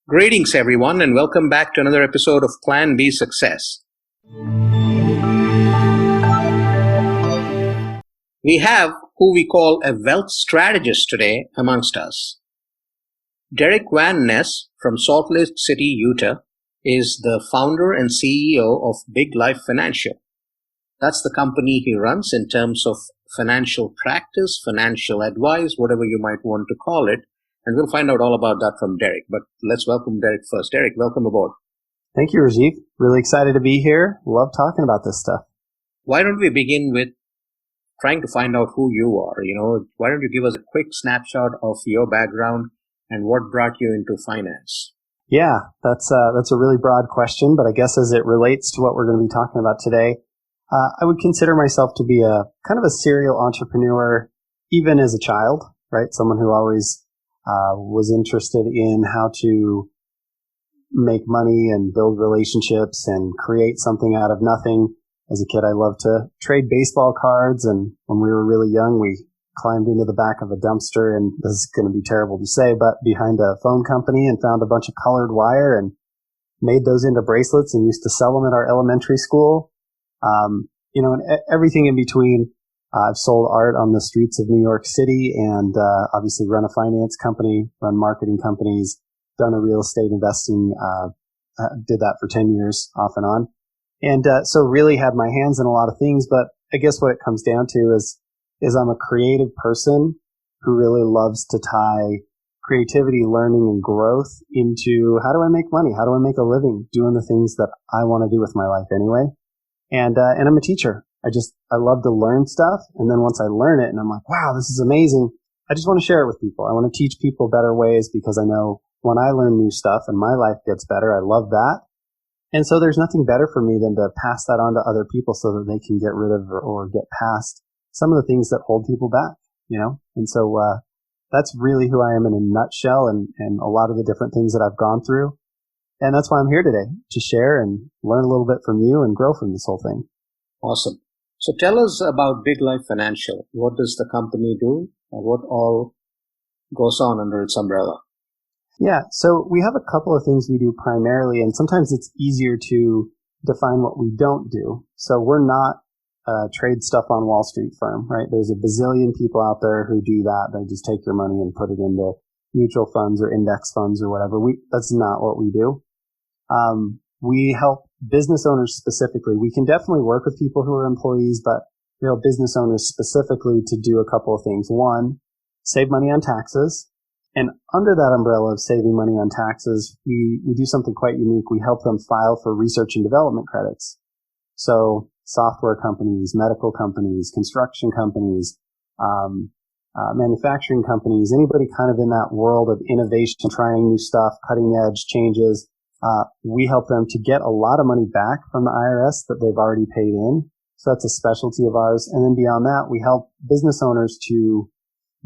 Greetings, everyone, and welcome back to another episode of Plan B Success. We have who we call a wealth strategist today amongst us. Derick Van Ness from Salt Lake City, Utah, is the founder and CEO of Big Life Financial. That's the company he runs in terms of financial practice, financial advice, whatever you might want to call it. And we'll find out all about that from Derick. But let's welcome Derick first. Derick, welcome aboard. Thank you, Rajiv. Really excited to be here. Love talking about this stuff. Why don't we begin with trying to find out who you are? Why don't you give us a quick snapshot of your background and what brought you into finance? Yeah, that's a really broad question, but I guess as it relates to what we're going to be talking about today, I would consider myself to be a kind of a serial entrepreneur, even as a child, right? Someone who always was interested in how to make money and build relationships and create something out of nothing. As a kid, I loved to trade baseball cards, and when we were really young, we climbed into the back of a dumpster, and this is going to be terrible to say, but behind a phone company, and found a bunch of colored wire and made those into bracelets and used to sell them at our elementary school. And everything in between. I've sold art on the streets of New York City and obviously run a finance company, run marketing companies, done a real estate investing, did that for 10 years off and on. And so really had my hands in a lot of things, but I guess what it comes down to is I'm a creative person who really loves to tie creativity, learning, and growth into how do I make money? How do I make a living doing the things that I want to do with my life anyway? And I'm a teacher. I love to learn stuff. And then once I learn it and I'm like, wow, this is amazing. I just want to share it with people. I want to teach people better ways because I know when I learn new stuff and my life gets better, I love that. And so there's nothing better for me than to pass that on to other people so that they can get rid of or get past some of the things that hold people back, And so, that's really who I am in a nutshell and a lot of the different things that I've gone through. And that's why I'm here today, to share and learn a little bit from you and grow from this whole thing. Awesome. So tell us about Big Life Financial. What does the company do and what all goes on under its umbrella? Yeah, so we have a couple of things we do primarily, and sometimes it's easier to define what we don't do. So we're not a trade stuff on Wall Street firm, right? There's a bazillion people out there who do that. They just take your money and put it into mutual funds or index funds or whatever. That's not what we do. We help business owners specifically. We can definitely work with people who are employees, but we help business owners specifically to do a couple of things. One, save money on taxes. And under that umbrella of saving money on taxes, we do something quite unique. We help them file for research and development credits. So software companies, medical companies, construction companies, manufacturing companies, anybody kind of in that world of innovation, trying new stuff, cutting edge changes. We help them to get a lot of money back from the IRS that they've already paid in. So that's a specialty of ours. And then beyond that, we help business owners to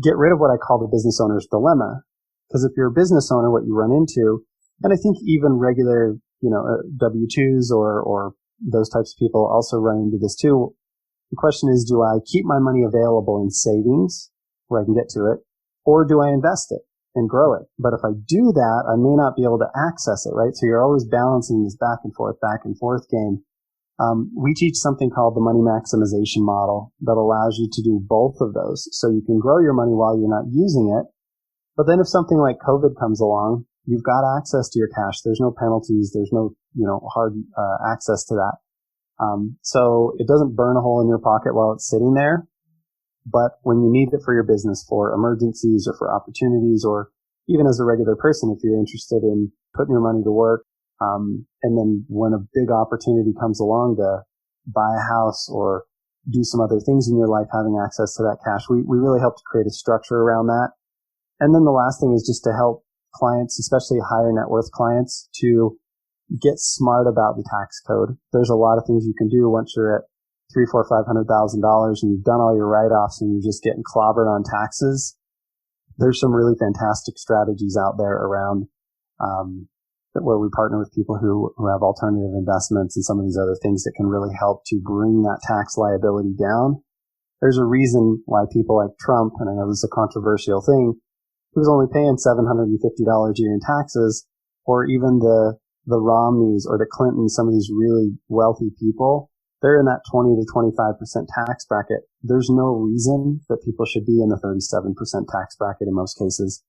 get rid of what I call the business owner's dilemma. Because if you're a business owner, what you run into, and I think even regular, W-2s or those types of people also run into this too. The question is, do I keep my money available in savings where I can get to it, or do I invest it and grow it? But if I do that, I may not be able to access it, right? So you're always balancing this back and forth game. We teach something called the money maximization model that allows you to do both of those. So you can grow your money while you're not using it. But then if something like COVID comes along, you've got access to your cash. There's no penalties. There's no, hard access to that. So it doesn't burn a hole in your pocket while it's sitting there. But when you need it for your business, for emergencies or for opportunities, or even as a regular person, if you're interested in putting your money to work, and then when a big opportunity comes along to buy a house or do some other things in your life, having access to that cash, we really help to create a structure around that. And then the last thing is just to help clients, especially higher net worth clients, to get smart about the tax code. There's a lot of things you can do once you're at $300,000, $400,000, $500,000 and you've done all your write-offs and you're just getting clobbered on taxes. There's some really fantastic strategies out there around where we partner with people who have alternative investments and some of these other things that can really help to bring that tax liability down. There's a reason why people like Trump, and I know this is a controversial thing, he was only paying $750 a year in taxes, or even the Romneys or the Clintons, some of these really wealthy people, they're in that 20 to 25% tax bracket. There's no reason that people should be in the 37% tax bracket in most cases.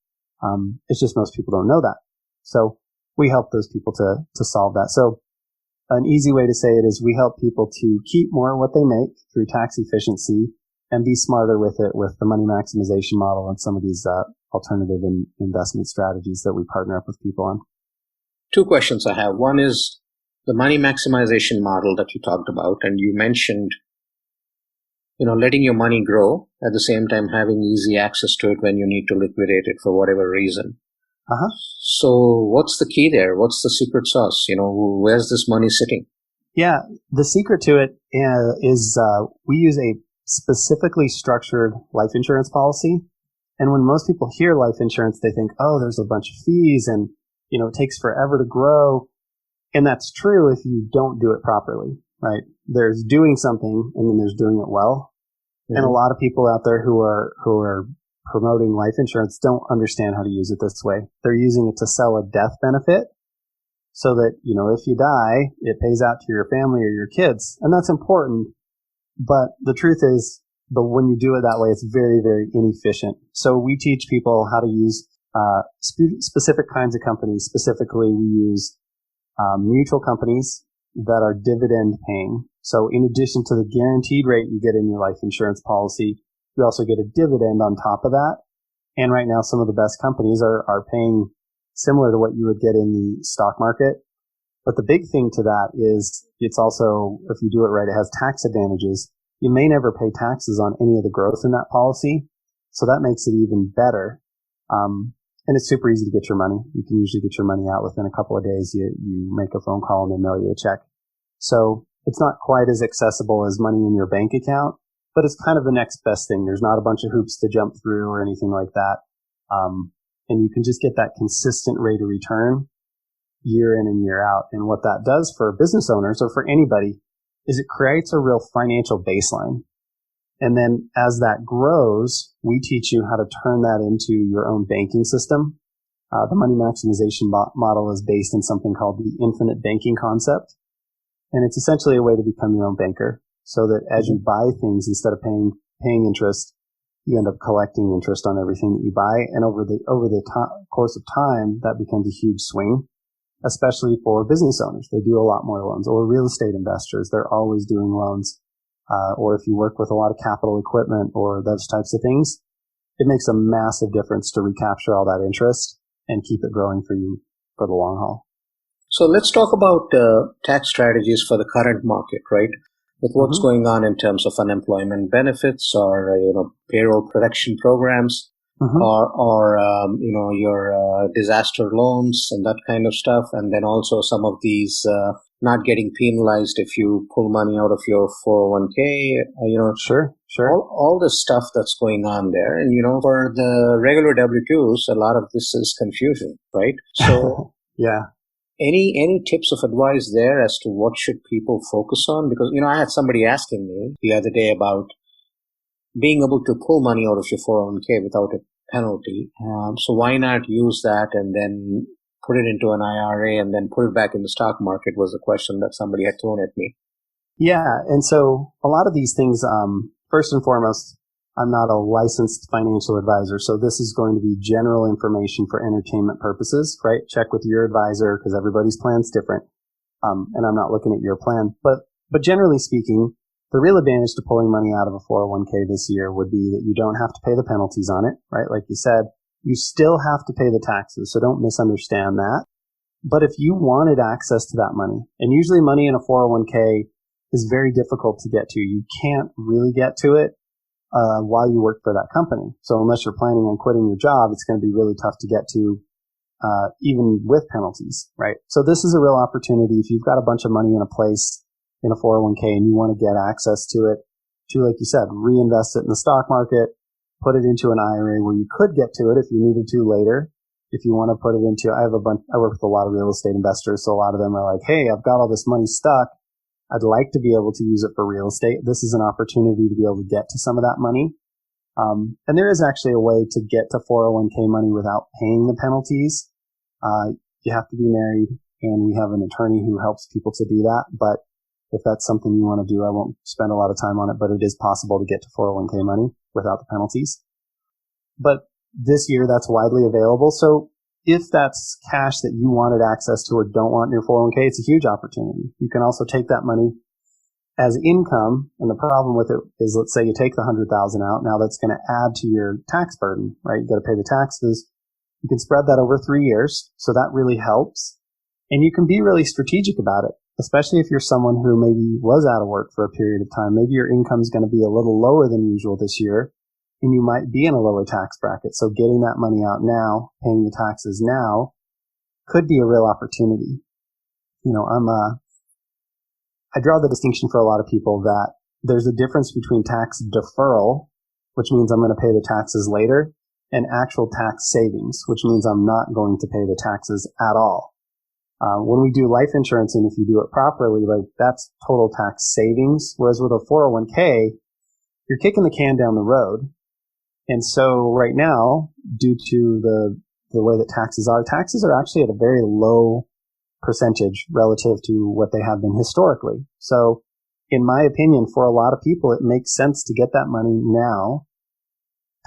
It's just most people don't know that. So we help those people to solve that. So an easy way to say it is we help people to keep more of what they make through tax efficiency and be smarter with it with the money maximization model and some of these alternative investment strategies that we partner up with people on. Two questions I have. One is the money maximization model that you talked about, and you mentioned, letting your money grow at the same time having easy access to it when you need to liquidate it for whatever reason. Uh-huh. So what's the key there? What's the secret sauce? Where's this money sitting? Yeah, the secret to it is we use a specifically structured life insurance policy. And when most people hear life insurance, they think, oh, there's a bunch of fees and, it takes forever to grow. And that's true if you don't do it properly, right? There's doing something and then there's doing it well. Mm-hmm. And a lot of people out there who are promoting life insurance don't understand how to use it this way. They're using it to sell a death benefit so that, if you die, it pays out to your family or your kids. And that's important. But the truth is, when you do it that way, it's very, very inefficient. So we teach people how to use specific kinds of companies. Specifically, we use mutual companies that are dividend paying. So in addition to the guaranteed rate you get in your life insurance policy, you also get a dividend on top of that. And right now, some of the best companies are paying similar to what you would get in the stock market. But the big thing to that is it's also, if you do it right, it has tax advantages. You may never pay taxes on any of the growth in that policy. So that makes it even better. And it's super easy to get your money. You can usually get your money out within a couple of days. You make a phone call and they mail you a check. So it's not quite as accessible as money in your bank account, but it's kind of the next best thing. There's not a bunch of hoops to jump through or anything like that. And you can just get that consistent rate of return year in and year out. And what that does for business owners or for anybody is it creates a real financial baseline. And then as that grows, we teach you how to turn that into your own banking system. The money maximization model is based in something called the infinite banking concept. And it's essentially a way to become your own banker so that as you buy things, instead of paying interest, you end up collecting interest on everything that you buy. And over the course of time, that becomes a huge swing, especially for business owners. They do a lot more loans, or real estate investors. They're always doing loans. Or if you work with a lot of capital equipment or those types of things, it makes a massive difference to recapture all that interest and keep it growing for you for the long haul. So let's talk about tax strategies for the current market, right? With what's going on in terms of unemployment benefits or, payroll protection programs or your disaster loans and that kind of stuff. And then also some of these not getting penalized if you pull money out of your 401k, Sure. All the stuff that's going on there. And, for the regular W-2s, a lot of this is confusion, right? So yeah. Any tips of advice there as to what should people focus on? Because, I had somebody asking me the other day about being able to pull money out of your 401k without a penalty. So why not use that and then put it into an IRA and then put it back in the stock market was a question that somebody had thrown at me. Yeah. And so a lot of these things, first and foremost, I'm not a licensed financial advisor. So this is going to be general information for entertainment purposes, right? Check with your advisor because everybody's plan's different. And I'm not looking at your plan, but generally speaking, the real advantage to pulling money out of a 401k this year would be that you don't have to pay the penalties on it, right? Like you said, you still have to pay the taxes. So don't misunderstand that. But if you wanted access to that money, and usually money in a 401k is very difficult to get to. You can't really get to it while you work for that company. So unless you're planning on quitting your job, it's going to be really tough to get to even with penalties, right? So this is a real opportunity. If you've got a bunch of money in a place in a 401k and you want to get access to it, to, like you said, reinvest it in the stock market, put it into an IRA where you could get to it if you needed to later. If you want to put it into, I work with a lot of real estate investors. So a lot of them are like, hey, I've got all this money stuck. I'd like to be able to use it for real estate. This is an opportunity to be able to get to some of that money. And there is actually a way to get to 401k money without paying the penalties. you have to be married, and we have an attorney who helps people to do that. But if that's something you want to do, I won't spend a lot of time on it, but it is possible to get to 401k money without the penalties. But this year, that's widely available. So if that's cash that you wanted access to or don't want in your 401k, it's a huge opportunity. You can also take that money as income. And the problem with it is, let's say you take the $100,000 out. Now that's going to add to your tax burden, right? You got to pay the taxes. You can spread that over 3 years. So that really helps. And you can be really strategic about it, especially if you're someone who maybe was out of work for a period of time. Maybe your income is going to be a little lower than usual this year, and you might be in a lower tax bracket. So getting that money out now, paying the taxes now, could be a real opportunity. You know, I draw the distinction for a lot of people that there's a difference between tax deferral, which means I'm going to pay the taxes later, and actual tax savings, which means I'm not going to pay the taxes at all. When we do life insurance, and if you do it properly, like that's total tax savings. Whereas with a 401k, you're kicking the can down the road. And so right now, due to the way that taxes are actually at a very low percentage relative to what they have been historically. So in my opinion, for a lot of people, it makes sense to get that money now,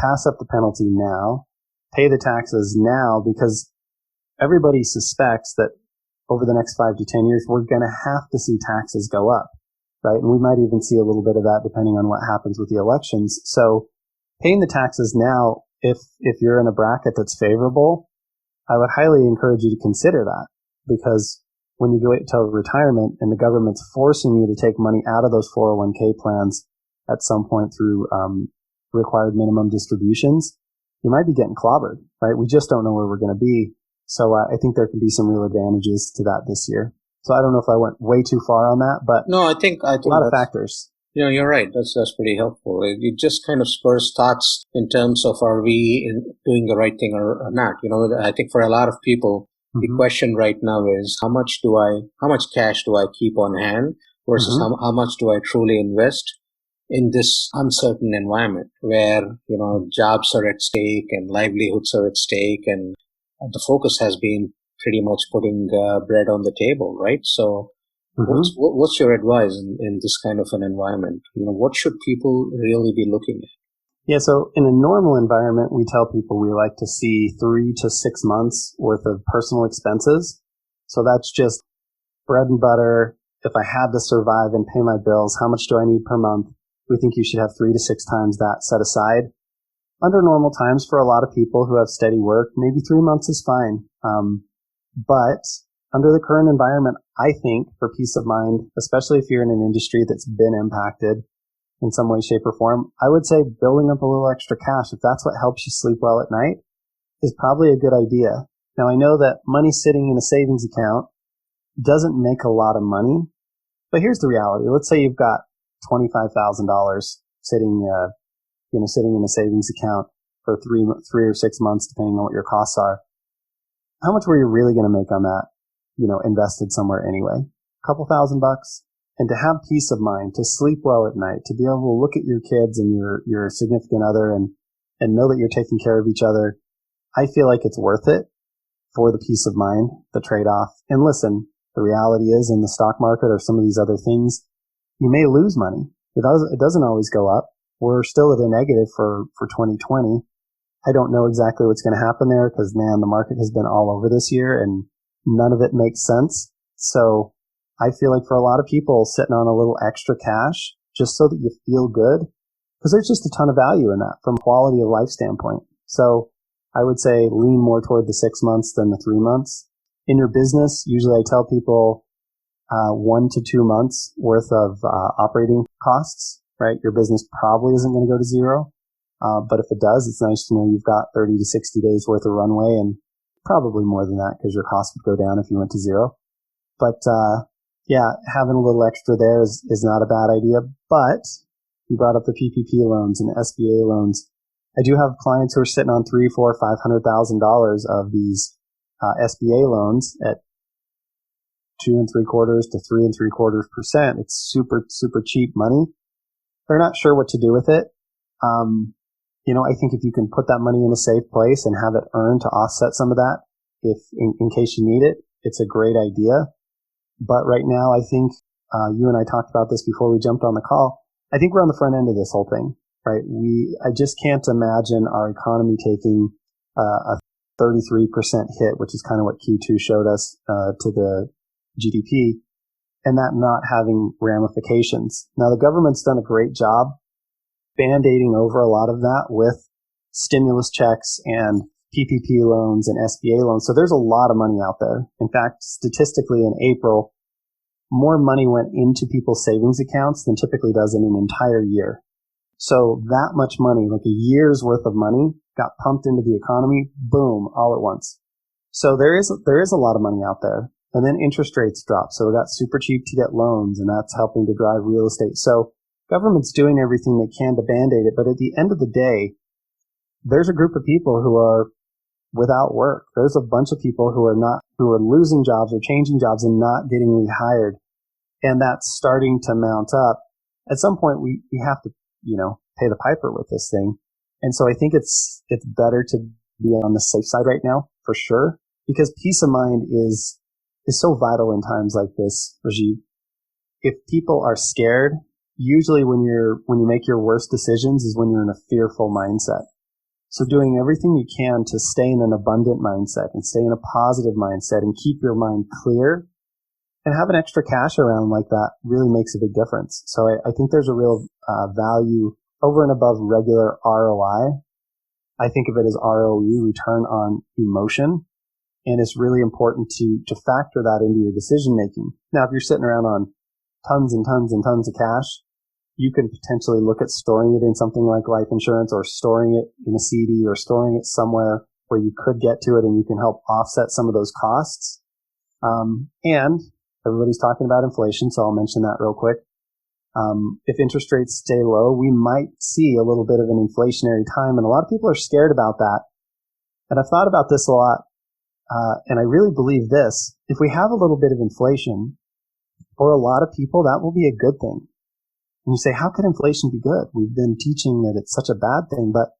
pass up the penalty now, pay the taxes now, because everybody suspects that over the next 5 to 10 years, we're going to have to see taxes go up, right? And we might even see a little bit of that depending on what happens with the elections. So paying the taxes now, if you're in a bracket that's favorable, I would highly encourage you to consider that, because when you go until retirement and the government's forcing you to take money out of those 401k plans at some point through required minimum distributions, you might be getting clobbered, right? We just don't know where we're going to be. So I think there can be some real advantages to that this year. So I don't know if I went way too far on that, but no, I think a lot of factors. You know, you're right. That's pretty helpful. It just kind of spurs thoughts in terms of, are we doing the right thing or not? You know, I think for a lot of people, the question right now is how much cash do I keep on hand versus how much do I truly invest in this uncertain environment where, you know, jobs are at stake and livelihoods are at stake, and the focus has been pretty much putting bread on the table, right? So what's your advice in this kind of an environment? You know, what should people really be looking at? Yeah, so in a normal environment, we tell people we like to see 3 to 6 months worth of personal expenses. So that's just bread and butter. If I had to survive and pay my bills, how much do I need per month? We think you should have 3 to 6 times that set aside. Under normal times, for a lot of people who have steady work, maybe 3 months is fine. But under the current environment, I think for peace of mind, especially if you're in an industry that's been impacted in some way, shape, or form, I would say building up a little extra cash, if that's what helps you sleep well at night, is probably a good idea. Now, I know that money sitting in a savings account doesn't make a lot of money, but here's the reality. Let's say you've got $25,000 sitting in a savings account for 3 or 6 months, depending on what your costs are. How much were you really going to make on that, invested somewhere anyway? A couple $1,000 bucks. And to have peace of mind, to sleep well at night, to be able to look at your kids and your significant other and know that you're taking care of each other, I feel like it's worth it for the peace of mind, the trade-off. And listen, the reality is in the stock market or some of these other things, you may lose money. It doesn't always go up. We're still at a negative for 2020. I don't know exactly what's going to happen there because, man, the market has been all over this year and none of it makes sense. So I feel like for a lot of people, sitting on a little extra cash just so that you feel good, because there's just a ton of value in that from a quality of life standpoint. So I would say lean more toward the 6 months than the 3 months. In your business, usually I tell people 1 to 2 months worth of operating costs, right? Your business probably isn't going to go to zero. But if it does, it's nice to know you've got 30 to 60 days worth of runway, and probably more than that because your costs would go down if you went to zero. But yeah, having a little extra there is not a bad idea. But you brought up the PPP loans and SBA loans. I do have clients who are sitting on $300,000, $400,000, $500,000 of these SBA loans at 2.75% to 3.75%. It's super, super cheap money. They're not sure what to do with it. I think if you can put that money in a safe place and have it earn to offset some of that, if in case you need it, it's a great idea. But right now, I think you and I talked about this before we jumped on the call. I think we're on the front end of this whole thing, right? I just can't imagine our economy taking a 33% hit, which is kind of what Q2 showed us to the GDP, and that not having ramifications. Now, the government's done a great job band-aiding over a lot of that with stimulus checks and PPP loans and SBA loans. So there's a lot of money out there. In fact, statistically in April, more money went into people's savings accounts than typically does in an entire year. So that much money, like a year's worth of money, got pumped into the economy, boom, all at once. So there is a lot of money out there. And then interest rates dropped. So it got super cheap to get loans, and that's helping to drive real estate. So government's doing everything they can to band-aid it. But at the end of the day, there's a group of people who are without work. There's a bunch of people who are losing jobs or changing jobs and not getting rehired. And that's starting to mount up. At some point, we have to, pay the piper with this thing. And so I think it's better to be on the safe side right now, for sure, because peace of mind is so vital in times like this, Rajiv. If people are scared, usually when you make your worst decisions is when you're in a fearful mindset. So doing everything you can to stay in an abundant mindset and stay in a positive mindset and keep your mind clear and have an extra cash around like that really makes a big difference. So I think there's a real value over and above regular ROI. I think of it as ROE, return on emotion. And it's really important to factor that into your decision making. Now, if you're sitting around on tons and tons and tons of cash, you can potentially look at storing it in something like life insurance, or storing it in a CD, or storing it somewhere where you could get to it and you can help offset some of those costs. And everybody's talking about inflation, so I'll mention that real quick. If interest rates stay low, we might see a little bit of an inflationary time, and a lot of people are scared about that. And I've thought about this a lot, and I really believe this. If we have a little bit of inflation, for a lot of people, that will be a good thing. And you say, how could inflation be good? We've been teaching that it's such a bad thing, but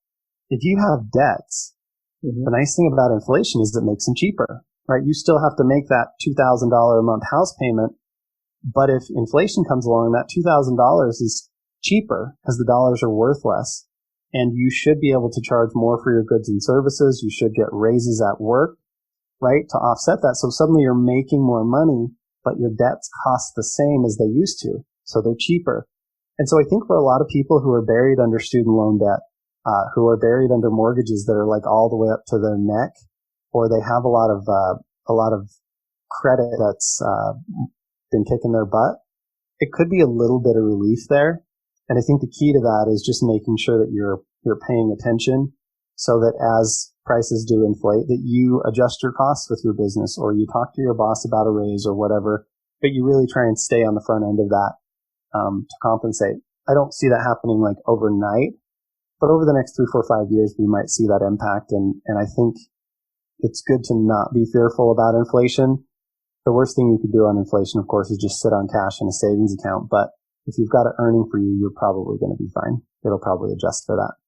if you have debts, the nice thing about inflation is it makes them cheaper, right? You still have to make that $2,000 a month house payment, but if inflation comes along, that $2,000 is cheaper because the dollars are worth less, and you should be able to charge more for your goods and services. You should get raises at work, right, to offset that. So suddenly you're making more money, but your debts cost the same as they used to, so they're cheaper. And so I think for a lot of people who are buried under student loan debt, who are buried under mortgages that are like all the way up to their neck, or they have a lot of credit that's been kicking their butt, it could be a little bit of relief there. And I think the key to that is just making sure that you're paying attention, so that as prices do inflate, that you adjust your costs with your business, or you talk to your boss about a raise or whatever, but you really try and stay on the front end of that. To compensate. I don't see that happening like overnight, but over the next 3, 4, 5 years, we might see that impact. And I think it's good to not be fearful about inflation. The worst thing you could do on inflation, of course, is just sit on cash in a savings account. But if you've got it earning for you, you're probably going to be fine. It'll probably adjust for that.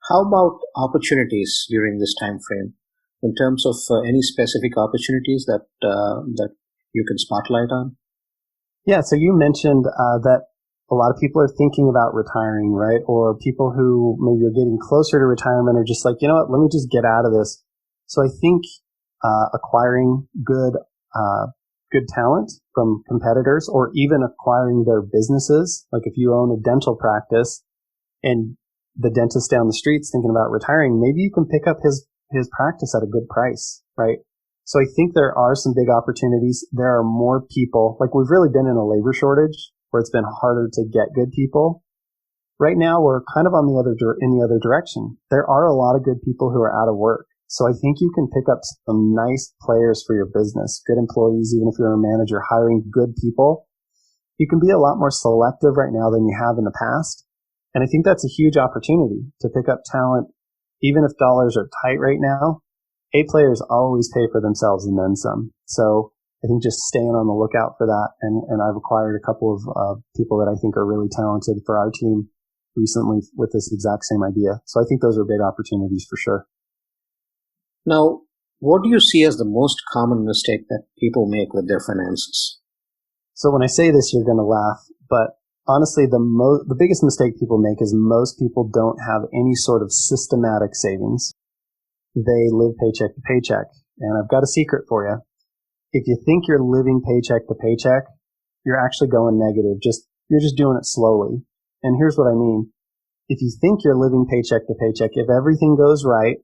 How about opportunities during this time frame, in terms of any specific opportunities that you can spotlight on? Yeah, so you mentioned that a lot of people are thinking about retiring, right? Or people who maybe are getting closer to retirement are just like, you know what, let me just get out of this. So I think acquiring good talent from competitors, or even acquiring their businesses. Like if you own a dental practice and the dentist down the street's thinking about retiring, maybe you can pick up his practice at a good price, right? So I think there are some big opportunities. There are more people. Like, we've really been in a labor shortage where it's been harder to get good people. Right now, we're kind of in the other direction. There are a lot of good people who are out of work. So I think you can pick up some nice players for your business, good employees. Even if you're a manager, hiring good people, you can be a lot more selective right now than you have in the past. And I think that's a huge opportunity to pick up talent. Even if dollars are tight right now, A players always pay for themselves and then some. So I think just staying on the lookout for that. And I've acquired a couple of people that I think are really talented for our team recently with this exact same idea. So I think those are big opportunities for sure. Now, What do you see as the most common mistake that people make with their finances? So when I say this, you're going to laugh, but honestly, the biggest mistake people make is most people don't have any sort of systematic savings. They live paycheck to paycheck. And I've got a secret for you. If you think you're living paycheck to paycheck, you're actually going negative. You're just doing it slowly. And here's what I mean. If you think you're living paycheck to paycheck, if everything goes right,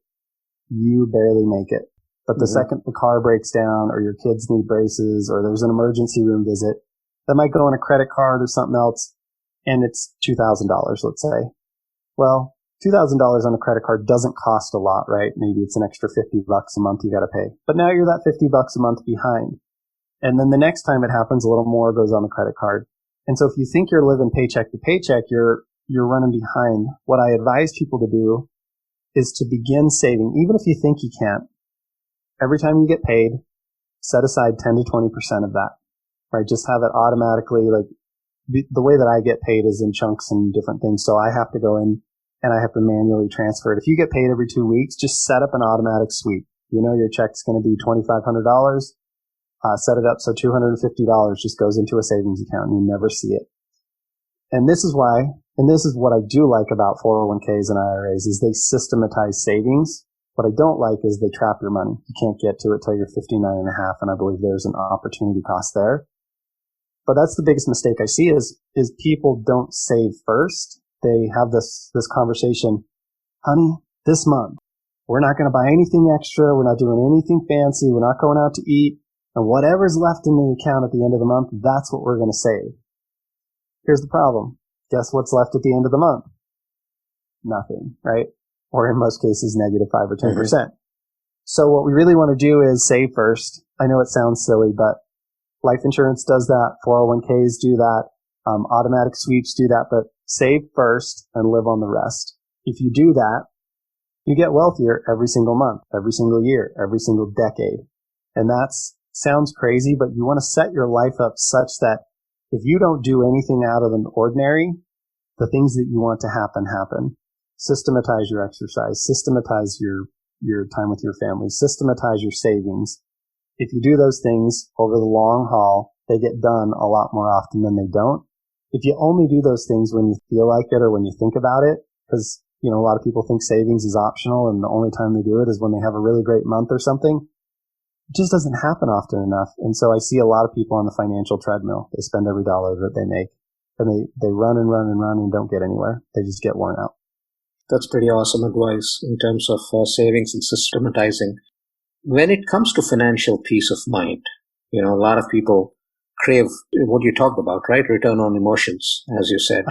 you barely make it. But the second the car breaks down or your kids need braces or there's an emergency room visit, that might go on a credit card or something else, and it's $2,000, let's say. Well, $2,000 on a credit card doesn't cost a lot, right? Maybe it's an extra $50 a month you got to pay. But now you're that $50 a month behind. And then the next time it happens, a little more goes on the credit card. And so if you think you're living paycheck to paycheck, you're running behind. What I advise people to do is to begin saving, even if you think you can't. Every time you get paid, set aside 10 to 20% of that, right? Just have it automatically, like the way that I get paid is in chunks and different things. So I have to go in and I have to manually transfer it. If you get paid every 2 weeks, just set up an automatic sweep. You know your check's going to be $2,500. Set it up so $250 just goes into a savings account and you never see it. And this is why, and this is what I do like about 401ks and IRAs, is they systematize savings. What I don't like is they trap your money. You can't get to it till you're 59 and a half, and I believe there's an opportunity cost there. But that's the biggest mistake I see is people don't save first. They have this conversation, honey, this month, we're not going to buy anything extra. We're not doing anything fancy. We're not going out to eat. And whatever's left in the account at the end of the month, that's what we're going to save. Here's the problem. Guess what's left at the end of the month? Nothing, right? Or in most cases, -5 or 10%. So what we really want to do is save first. I know it sounds silly, but life insurance does that. 401ks do that. Automatic sweeps do that, but save first and live on the rest. If you do that, you get wealthier every single month, every single year, every single decade. And that sounds crazy, but you want to set your life up such that if you don't do anything out of the ordinary, the things that you want to happen, happen. Systematize your exercise, systematize your time with your family, systematize your savings. If you do those things over the long haul, they get done a lot more often than they don't. If you only do those things when you feel like it or when you think about it, because, a lot of people think savings is optional and the only time they do it is when they have a really great month or something. It just doesn't happen often enough. And so I see a lot of people on the financial treadmill. They spend every dollar that they make and they run and run and run and don't get anywhere. They just get worn out. That's pretty awesome advice in terms of savings and systematizing. When it comes to financial peace of mind, a lot of people crave what you talked about, right? Return on emotions, as you said.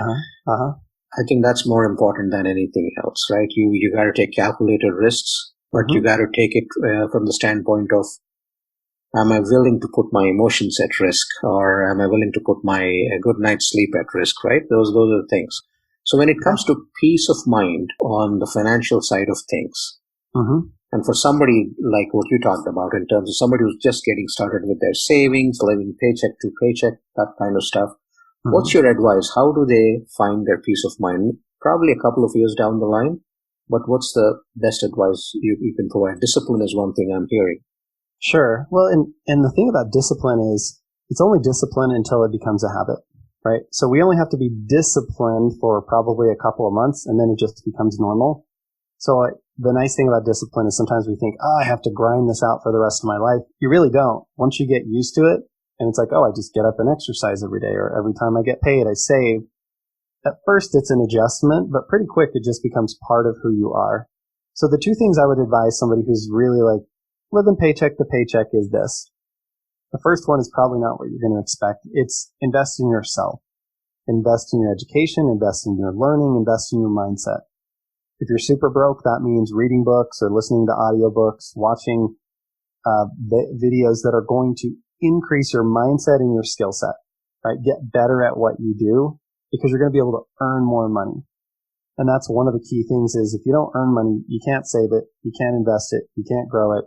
I think that's more important than anything else, right? You got to take calculated risks, but you got to take it from the standpoint of, am I willing to put my emotions at risk, or am I willing to put my good night's sleep at risk, right? Those are the things. So when it comes to peace of mind on the financial side of things, and for somebody like what you talked about in terms of somebody who's just getting started with their savings, living paycheck to paycheck, that kind of stuff, what's your advice? How do they find their peace of mind? Probably a couple of years down the line, but what's the best advice you can provide? Discipline is one thing I'm hearing. Sure. Well, and the thing about discipline is it's only discipline until it becomes a habit. Right? So we only have to be disciplined for probably a couple of months and then it just becomes normal. So the nice thing about discipline is sometimes we think, I have to grind this out for the rest of my life. You really don't. Once you get used to it and it's like, I just get up and exercise every day, or every time I get paid, I save. At first it's an adjustment, but pretty quick it just becomes part of who you are. So the two things I would advise somebody who's really like living paycheck to paycheck is this. The first one is probably not what you're going to expect. It's invest in yourself. Invest in your education, invest in your learning, invest in your mindset. If you're super broke, that means reading books or listening to audiobooks, watching videos that are going to increase your mindset and your skill set, right? Get better at what you do because you're going to be able to earn more money. And that's one of the key things is if you don't earn money, you can't save it, you can't invest it, you can't grow it.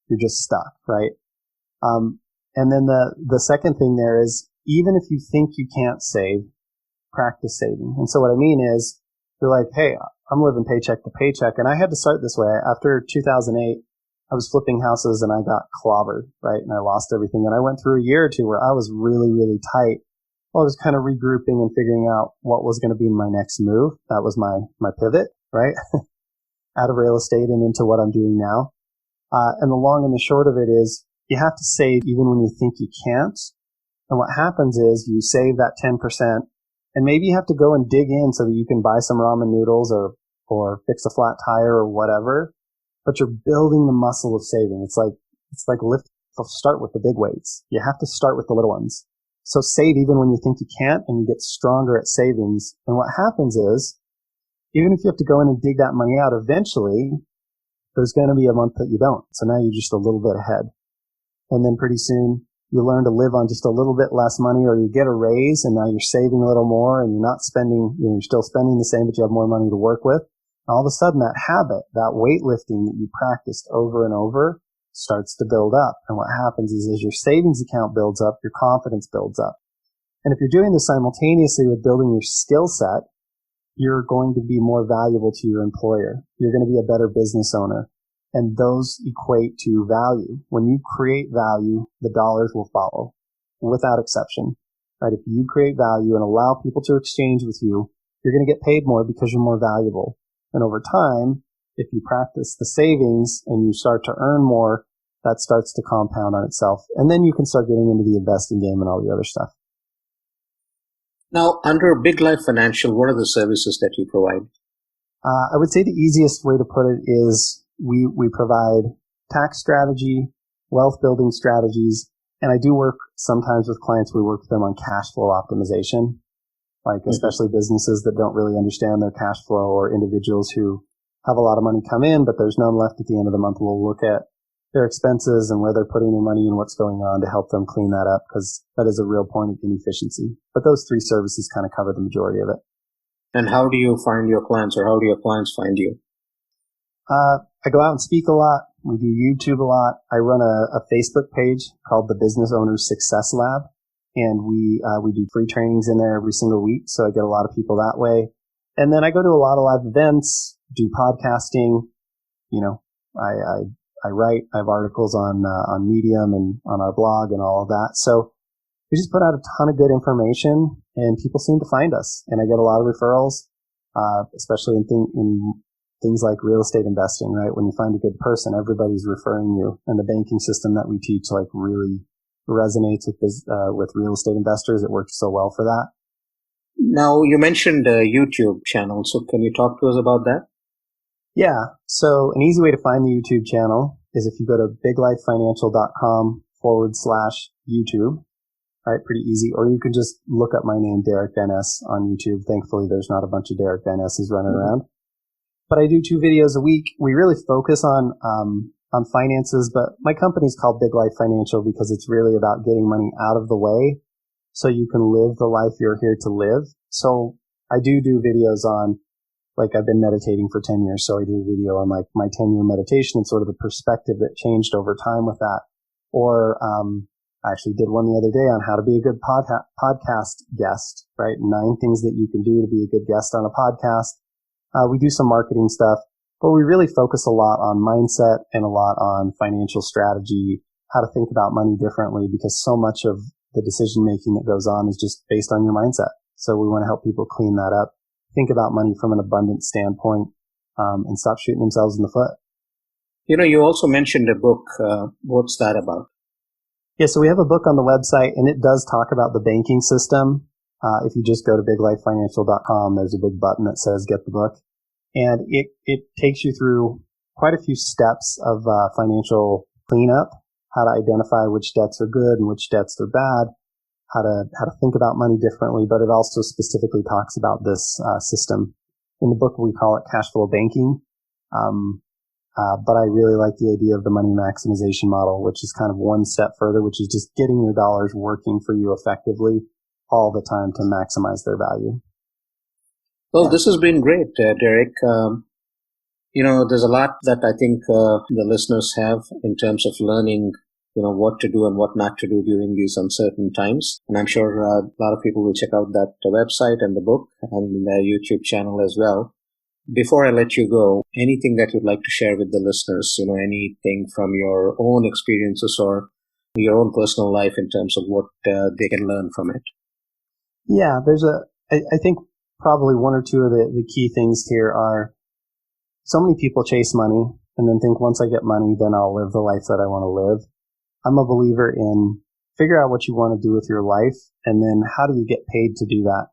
You're just stuck, right? And then the second thing there is, even if you think you can't save, practice saving. And so what I mean is, you're like, hey, I'm living paycheck to paycheck, and I had to start this way. After 2008, I was flipping houses and I got clobbered, right? And I lost everything. And I went through a year or two where I was really, really tight. Well, I was kind of regrouping and figuring out what was going to be my next move. That was my pivot, right? Out of real estate and into what I'm doing now. And the long and the short of it is you have to save even when you think you can't. And what happens is you save that 10% and maybe you have to go and dig in so that you can buy some ramen noodles or fix a flat tire or whatever. But you're building the muscle of saving. It's like start with the big weights. You have to start with the little ones. So save even when you think you can't, and you get stronger at savings. And what happens is, even if you have to go in and dig that money out, eventually there's going to be a month that you don't. So now you're just a little bit ahead. And then pretty soon you learn to live on just a little bit less money, or you get a raise and now you're saving a little more and you're not spending, you're still spending the same, but you have more money to work with. And all of a sudden that habit, that weightlifting that you practiced over and over starts to build up. And what happens is as your savings account builds up, your confidence builds up. And if you're doing this simultaneously with building your skill set, you're going to be more valuable to your employer. You're going to be a better business owner. And those equate to value. When you create value, the dollars will follow without exception, right? If you create value and allow people to exchange with you, you're going to get paid more because you're more valuable. And over time, if you practice the savings and you start to earn more, that starts to compound on itself. And then you can start getting into the investing game and all the other stuff. Now, under Big Life Financial, what are the services that you provide? I would say the easiest way to put it is we provide tax strategy, wealth building strategies, and I do work sometimes with clients. We work with them on cash flow optimization, like especially businesses that don't really understand their cash flow, or individuals who have a lot of money come in, but there's none left at the end of the month. We'll look at their expenses and where they're putting their money and what's going on to help them clean that up, because that is a real point of inefficiency. But those three services kind of cover the majority of it. And how do you find your clients, or how do your clients find you? I go out and speak a lot. We do YouTube a lot. I run a Facebook page called the Business Owners Success Lab, and we do free trainings in there every single week. So I get a lot of people that way. And then I go to a lot of live events, do podcasting. I write. I have articles on Medium and on our blog and all of that. So we just put out a ton of good information, and people seem to find us. And I get a lot of referrals, especially in things like real estate investing, right? When you find a good person, everybody's referring you. And the banking system that we teach really resonates with real estate investors. It works so well for that. Now, you mentioned a YouTube channel. So can you talk to us about that? Yeah. So an easy way to find the YouTube channel is if you go to biglifefinancial.com/YouTube, right? Pretty easy. Or you can just look up my name, Derick Van Ness, on YouTube. Thankfully, there's not a bunch of Derick Van Nesses running around. But I do 2 videos a week. We really focus on finances, but my company's called Big Life Financial because it's really about getting money out of the way so you can live the life you're here to live. So I do videos on, like, I've been meditating for 10 years, so I do a video on like my 10-year meditation and sort of the perspective that changed over time with that. Or I actually did one the other day on how to be a good podcast guest, right? 9 things that you can do to be a good guest on a podcast. We do some marketing stuff, but we really focus a lot on mindset and a lot on financial strategy, how to think about money differently, because so much of the decision making that goes on is just based on your mindset. So we want to help people clean that up, think about money from an abundant standpoint, and stop shooting themselves in the foot. You also mentioned a book. What's that about? Yeah, so we have a book on the website, and it does talk about the banking system. If you just go to biglifefinancial.com, there's a big button that says get the book. And it takes you through quite a few steps of financial cleanup, how to identify which debts are good and which debts are bad, how to think about money differently, but it also specifically talks about this system. In the book, we call it cash flow banking. But I really like the idea of the money maximization model, which is kind of one step further, which is just getting your dollars working for you effectively all the time to maximize their value. Well, this has been great, Derick. There's a lot that I think the listeners have in terms of learning, what to do and what not to do during these uncertain times. And I'm sure a lot of people will check out that website and the book and the YouTube channel as well. Before I let you go, anything that you'd like to share with the listeners, anything from your own experiences or your own personal life in terms of what they can learn from it? Yeah, I think probably one or two of the key things here are so many people chase money and then think once I get money, then I'll live the life that I want to live. I'm a believer in figure out what you want to do with your life and then how do you get paid to do that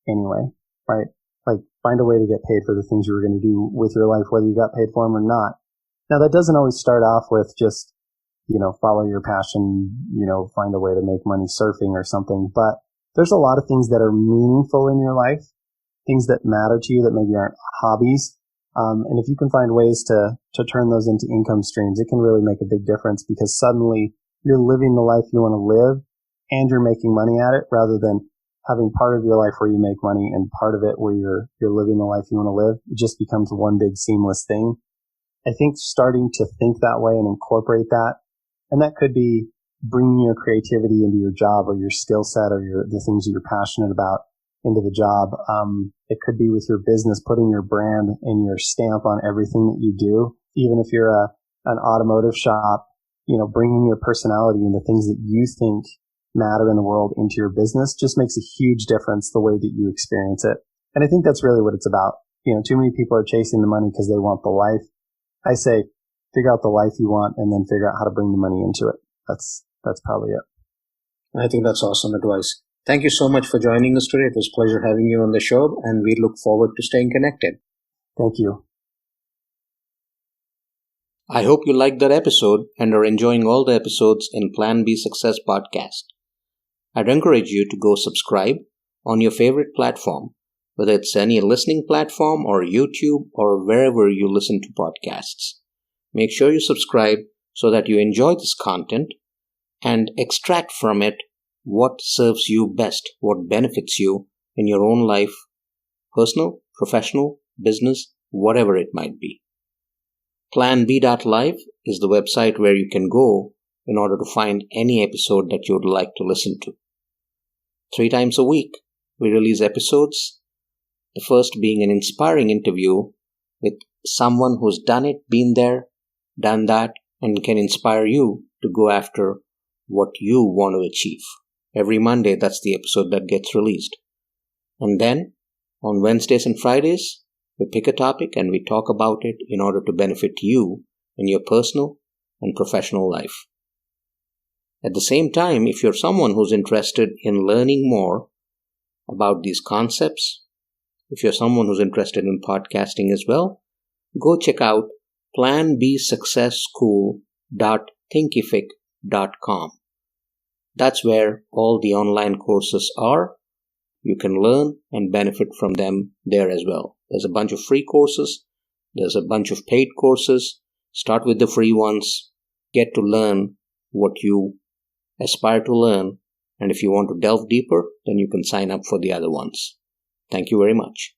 anyway, right? Like find a way to get paid for the things you were going to do with your life, whether you got paid for them or not. Now that doesn't always start off with just, follow your passion, find a way to make money surfing or something. But there's a lot of things that are meaningful in your life, things that matter to you that maybe aren't hobbies. And if you can find ways to turn those into income streams, it can really make a big difference because suddenly you're living the life you want to live and you're making money at it rather than having part of your life where you make money and part of it where you're living the life you want to live. It just becomes one big seamless thing. I think starting to think that way and incorporate that, and that could be bringing your creativity into your job or your skill set or the things that you're passionate about into the job. It could be with your business, putting your brand and your stamp on everything that you do. Even if you're an automotive shop, bringing your personality and the things that you think matter in the world into your business just makes a huge difference the way that you experience it. And I think that's really what it's about. Too many people are chasing the money because they want the life. I say, figure out the life you want and then figure out how to bring the money into it. That's probably it. I think that's awesome advice. Thank you so much for joining us today. It was a pleasure having you on the show, and we look forward to staying connected. Thank you. I hope you liked that episode and are enjoying all the episodes in Plan B Success podcast. I'd encourage you to go subscribe on your favorite platform, whether it's any listening platform or YouTube or wherever you listen to podcasts. Make sure you subscribe so that you enjoy this content and extract from it what serves you best, what benefits you in your own life, personal, professional, business, whatever it might be. PlanB.live is the website where you can go in order to find any episode that you would like to listen to. 3 times a week, we release episodes, the first being an inspiring interview with someone who's done it, been there, done that, and can inspire you to go after what you want to achieve. Every Monday, that's the episode that gets released. And then, on Wednesdays and Fridays, we pick a topic and we talk about it in order to benefit you in your personal and professional life. At the same time, if you're someone who's interested in learning more about these concepts, if you're someone who's interested in podcasting as well, go check out planbsuccessschool.thinkific.com. That's where all the online courses are. You can learn and benefit from them there as well. There's a bunch of free courses. There's a bunch of paid courses. Start with the free ones. Get to learn what you aspire to learn. And if you want to delve deeper, then you can sign up for the other ones. Thank you very much.